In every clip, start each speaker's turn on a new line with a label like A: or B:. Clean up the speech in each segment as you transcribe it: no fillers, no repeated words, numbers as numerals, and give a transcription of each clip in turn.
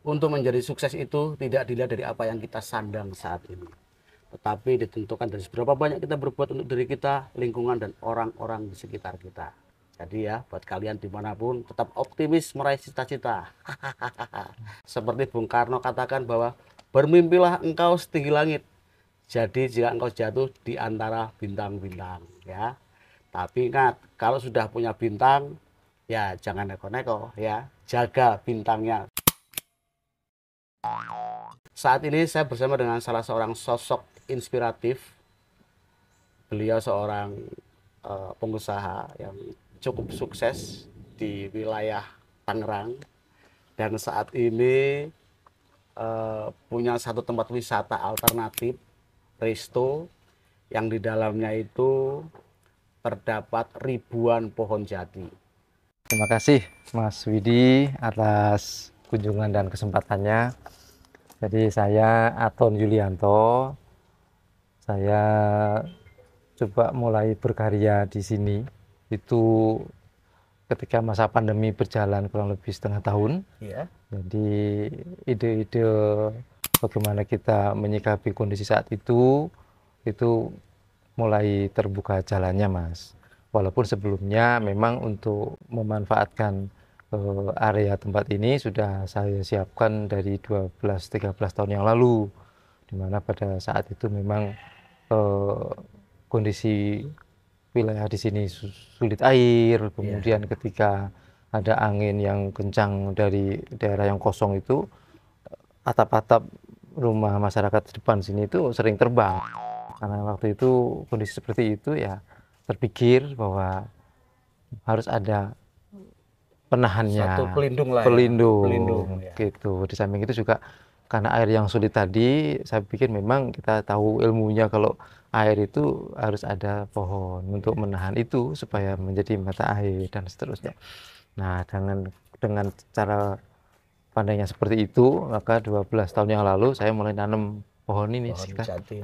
A: Untuk menjadi sukses itu tidak dilihat dari apa yang kita sandang saat ini, tetapi ditentukan dari seberapa banyak kita berbuat untuk diri kita, lingkungan, dan orang-orang di sekitar kita. Jadi ya, buat kalian dimanapun, tetap optimis meraih cita-cita. Seperti Bung Karno katakan bahwa bermimpilah engkau setinggi langit. Jadi jika engkau jatuh di antara bintang-bintang, ya. Tapi ingat, kalau sudah punya bintang, ya jangan neko-neko, ya. Jaga bintangnya. Saat ini saya bersama dengan salah seorang sosok inspiratif. Beliau seorang pengusaha yang cukup sukses di wilayah Tangerang, dan saat ini punya satu tempat wisata alternatif, Resto, yang di dalamnya itu terdapat ribuan pohon jati.
B: Terima kasih Mas Widi atas kunjungan dan kesempatannya. Jadi saya Aton Yulianto, saya coba mulai berkarya di sini itu ketika masa pandemi berjalan kurang lebih setengah tahun.
A: Ya.
B: Jadi ide-ide bagaimana kita menyikapi kondisi saat itu mulai terbuka jalannya, Mas. Walaupun sebelumnya memang untuk memanfaatkan area tempat ini sudah saya siapkan dari 12-13 tahun yang lalu, di mana pada saat itu memang kondisi wilayah di sini sulit air, kemudian ketika ada angin yang kencang dari daerah yang kosong itu, atap-atap rumah masyarakat di depan sini itu sering terbang. Karena waktu itu kondisi seperti itu ya terpikir bahwa harus ada penahannya,
A: Satu pelindung lah,
B: pelindung,
A: ya.
B: gitu. Di samping itu juga karena air yang sulit tadi, saya pikir memang kita tahu ilmunya kalau air itu harus ada pohon untuk menahan itu supaya menjadi mata air dan seterusnya. Nah, dengan cara pandangnya seperti itu, maka 12 tahun yang lalu saya mulai nanam pohon ini,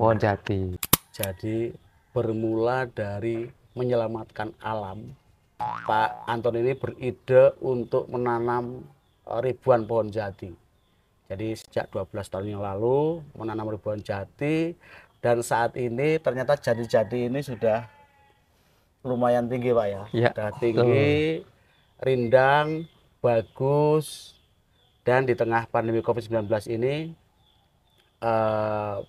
B: pohon jati.
A: Jadi bermula dari menyelamatkan alam, Pak Anton ini beride untuk menanam ribuan pohon jati. Jadi sejak 12 tahun yang lalu menanam ribuan jati, dan saat ini ternyata jati-jati ini sudah lumayan tinggi, Pak ya.
B: Ya,
A: sudah tinggi, rindang, bagus, dan di tengah pandemi COVID-19 ini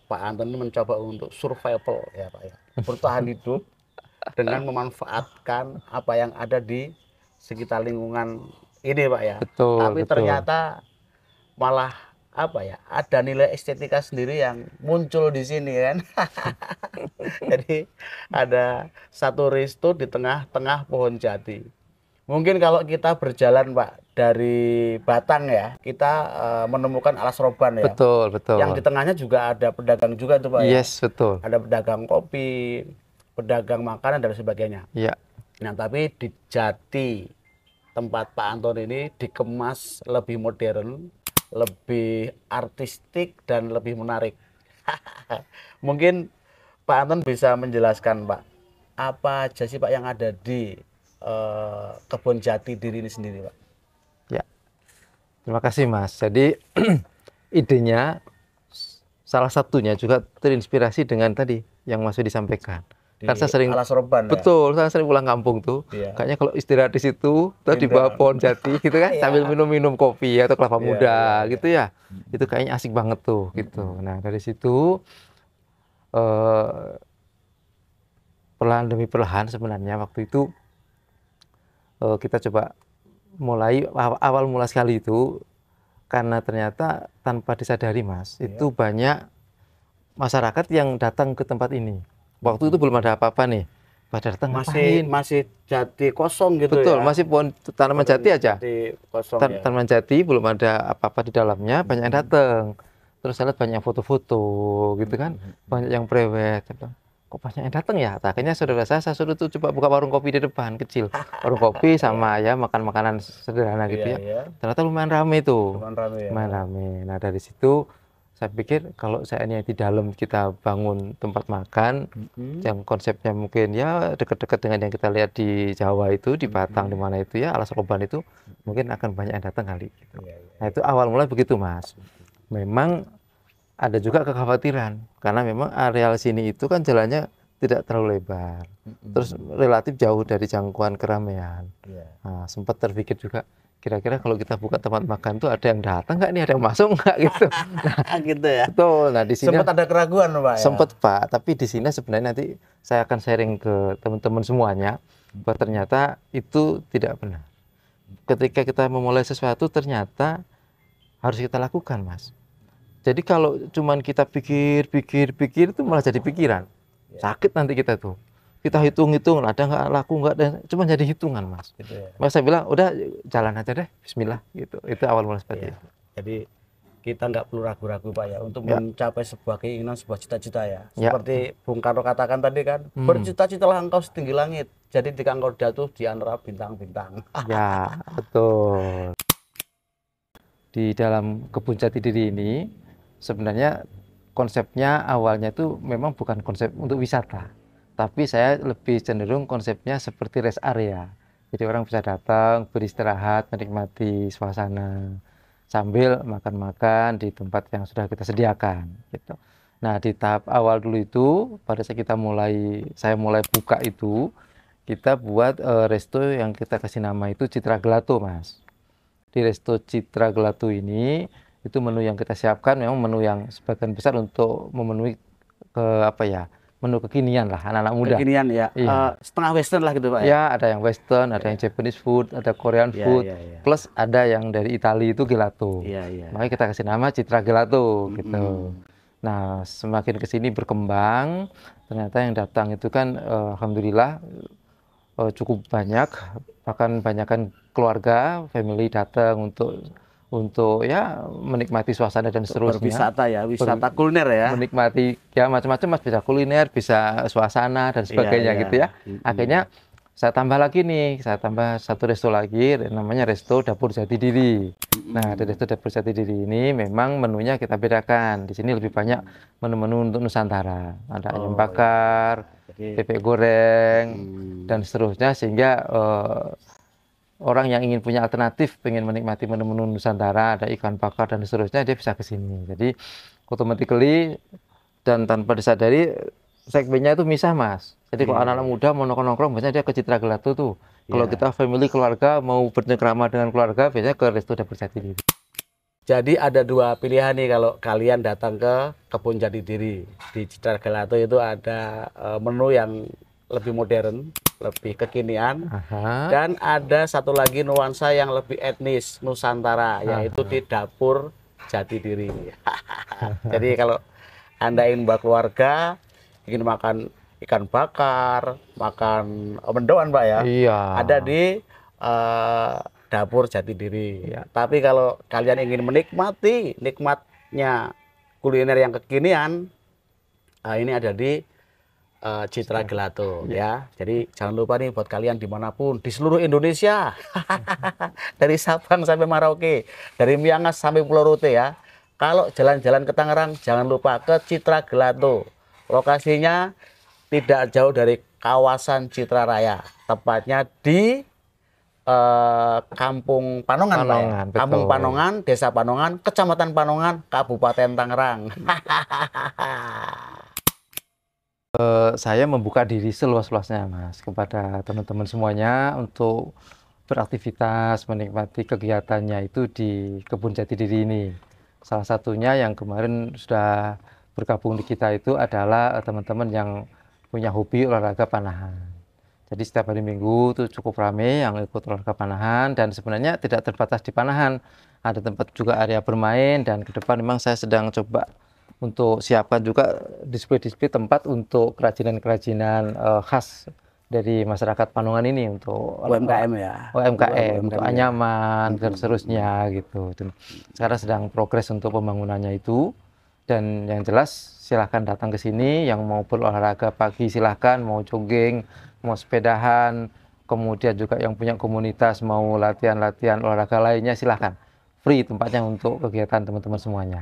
A: Pak Anton mencoba untuk survival ya Pak ya, bertahan hidup dengan memanfaatkan apa yang ada di sekitar lingkungan ini Pak ya. Tapi ternyata malah apa ya, ada nilai estetika sendiri yang muncul di sini kan. Jadi ada satu resto di tengah-tengah pohon jati. Mungkin kalau kita berjalan Pak dari Batang ya, kita menemukan alas roban ya.
B: Betul.
A: Yang di tengahnya juga ada pedagang juga itu Pak ya.
B: Yes, betul.
A: Ada pedagang kopi, pedagang makanan dan sebagainya.
B: Iya.
A: Nah, tapi di Jati tempat Pak Anton ini dikemas lebih modern, lebih artistik dan lebih menarik. Mungkin Pak Anton bisa menjelaskan Pak, apa aja sih Pak yang ada di kebun jati diri ini sendiri Pak?
B: Ya, terima kasih Mas. Jadi idenya salah satunya juga terinspirasi dengan tadi yang Mas disampaikan. Karena saya sering
A: alas roban,
B: betul, saya sering pulang kampung tuh. Kayaknya kalau istirahat di situ, di bawah pohon jati gitu kan, sambil minum kopi atau kelapa muda gitu ya. Itu kayaknya asik banget tuh gitu. Nah, dari situ perlahan demi perlahan sebenarnya waktu itu kita coba mulai awal mula sekali itu karena ternyata tanpa disadari Mas, itu banyak masyarakat yang datang ke tempat ini. Waktu itu belum ada apa-apa nih. Pada datang
A: masih jati kosong gitu.
B: Betul,
A: ya.
B: masih pohon tanaman jati aja. Tanaman jati belum ada apa-apa di dalamnya, banyak yang datang. Terus saya lihat banyak foto-foto gitu kan, banyak yang prewed. Kok banyak yang datang ya? Akhirnya saudara saya suruh tuh coba buka warung kopi di depan kecil. Warung kopi sama ya makan makanan sederhana gitu ya. Ternyata lumayan rame tuh. Lumayan rame. Nah, dari situ Saya pikir kalau seandainya di dalam kita bangun tempat makan yang konsepnya mungkin ya dekat-dekat dengan yang kita lihat di Jawa itu, di Batang, di mana itu ya, Alas Roban itu, mungkin akan banyak yang datang kali gitu.
A: Iya, iya.
B: Nah, itu awal mulai begitu, Mas. Memang ada juga kekhawatiran karena memang areal sini itu kan jalannya tidak terlalu lebar. Terus relatif jauh dari jangkauan keramaian.
A: Iya.
B: Nah, sempat terpikir juga kira-kira kalau kita buka tempat makan tuh ada yang datang nggak nih, ada yang masuk nggak gitu.
A: Gitu ya.
B: Betul. Nah, di sini
A: Sempat ada keraguan, Pak ya.
B: sempat, Pak, tapi di sini sebenarnya nanti saya akan sharing ke teman-teman semuanya bahwa ternyata itu tidak benar. Ketika kita memulai sesuatu ternyata harus kita lakukan, Mas. Jadi kalau cuman kita pikir itu malah jadi pikiran. Sakit nanti kita tuh. Kita hitung-hitung ada nggak laku nggak, dan cuma jadi hitungan, Mas.
A: Gitu ya.
B: Mas saya bilang udah jalan aja deh, Bismillah gitu. Itu awal mula seperti
A: Iya.
B: itu.
A: Jadi kita nggak perlu ragu-ragu, Pak ya, untuk
B: Ya.
A: mencapai sebuah keinginan, sebuah cita-cita ya.
B: Ya.
A: Seperti Bung Karno katakan tadi kan, bercita-citalah engkau setinggi langit. Jadi jika engkau jatuh di antara bintang-bintang.
B: Ya, betul. Di dalam Kebun Jati Diri ini sebenarnya konsepnya awalnya itu memang bukan konsep untuk wisata, tapi saya lebih cenderung konsepnya seperti rest area. Jadi orang bisa datang, beristirahat, menikmati suasana sambil makan-makan di tempat yang sudah kita sediakan gitu. Nah, di tahap awal dulu itu pada saat saya mulai buka itu, kita buat resto yang kita kasih nama itu Citra Gelato, Mas. Di resto Citra Gelato ini itu menu yang kita siapkan memang menu yang sebagian besar untuk memenuhi menu kekinian lah anak-anak muda.
A: Kekinian ya.
B: Iya.
A: Setengah western lah gitu, Pak ya.
B: Ya, ada yang western, ada yang Japanese food, ada Korean
A: Iya,
B: food,
A: iya, iya.
B: plus ada yang dari Italia itu gelato.
A: Iya, iya.
B: Makanya kita kasih nama Citra Gelato gitu. Nah, semakin ke sini berkembang, ternyata yang datang itu kan alhamdulillah cukup banyak, bahkan banyakkan keluarga, family datang untuk ya menikmati suasana dan seterusnya.
A: Berwisata ya, wisata kuliner ya.
B: Menikmati ya macam-macam, Mas, bisa kuliner, bisa suasana dan sebagainya
A: iya.
B: gitu ya. Akhirnya saya tambah lagi nih, saya tambah satu resto lagi namanya Resto Dapur Jati Diri. Nah, di Resto Dapur Jati Diri ini memang menunya kita bedakan. Di sini lebih banyak menu-menu untuk Nusantara. Ada ayam bakar, bebek goreng dan seterusnya, sehingga orang yang ingin punya alternatif, pengen menikmati menu-menu Nusantara, ada ikan bakar dan seterusnya, dia bisa ke sini. Jadi automatically dan tanpa disadari segmennya itu misah, Mas. Jadi kalau anak-anak muda mau nongkrong-nongkrong biasanya dia ke Citra Gelato tuh. Kalau kita family keluarga mau bercengkrama dengan keluarga biasanya ke Resto Dapur Jati Diri.
A: Jadi ada dua pilihan nih kalau kalian datang ke Kebun Jati Diri. Di Citra Gelato itu ada menu yang lebih modern, lebih kekinian. Dan ada satu lagi nuansa yang lebih etnis Nusantara, yaitu di Dapur Jati Diri. Jadi kalau Anda ingin bawa keluarga, ingin makan ikan bakar, makan mendoan, Pak ya, ada di Dapur Jati Diri. Tapi kalau kalian ingin menikmati nikmatnya kuliner yang kekinian, ini ada di Citra Gelato ya. Jadi jangan lupa nih buat kalian dimanapun di seluruh Indonesia, dari Sabang sampai Merauke, dari Miangas sampai Pulau Rote ya. Kalau jalan-jalan ke Tangerang, jangan lupa ke Citra Gelato. Lokasinya tidak jauh dari kawasan Citra Raya, tepatnya di Kampung Panongan, Pak ya? Kampung Panongan, Desa Panongan, Kecamatan Panongan, Kabupaten Tangerang.
B: Saya membuka diri seluas-luasnya, Mas, kepada teman-teman semuanya untuk beraktivitas, menikmati kegiatannya itu di Kebun Jati Diri ini. Salah satunya yang kemarin sudah bergabung di kita itu adalah teman-teman yang punya hobi olahraga panahan. Jadi setiap hari Minggu itu cukup ramai yang ikut olahraga panahan, dan sebenarnya tidak terbatas di panahan. Ada tempat juga area bermain, dan ke depan memang saya sedang coba untuk siapkan juga display-display tempat untuk kerajinan-kerajinan khas dari masyarakat Panongan ini untuk
A: UMKM ya.
B: UMKM untuk anyaman dan seterusnya gitu. Dan sekarang sedang progres untuk pembangunannya itu. Dan yang jelas silahkan datang ke sini, yang mau berolahraga pagi silahkan, mau jogging, mau sepedahan, kemudian juga yang punya komunitas mau latihan-latihan olahraga lainnya silahkan. Free tempatnya untuk kegiatan teman-teman semuanya.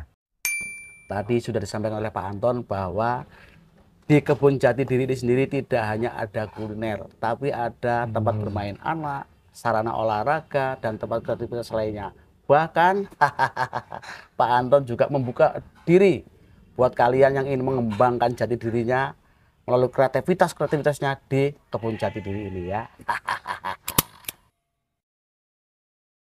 A: Tadi sudah disampaikan oleh Pak Anton bahwa di Kebun Jati Diri ini sendiri tidak hanya ada kuliner, tapi ada tempat bermain anak, sarana olahraga, dan tempat kreativitas lainnya. Bahkan Pak Anton juga membuka diri buat kalian yang ingin mengembangkan jati dirinya melalui kreativitasnya di Kebun Jati Diri ini ya.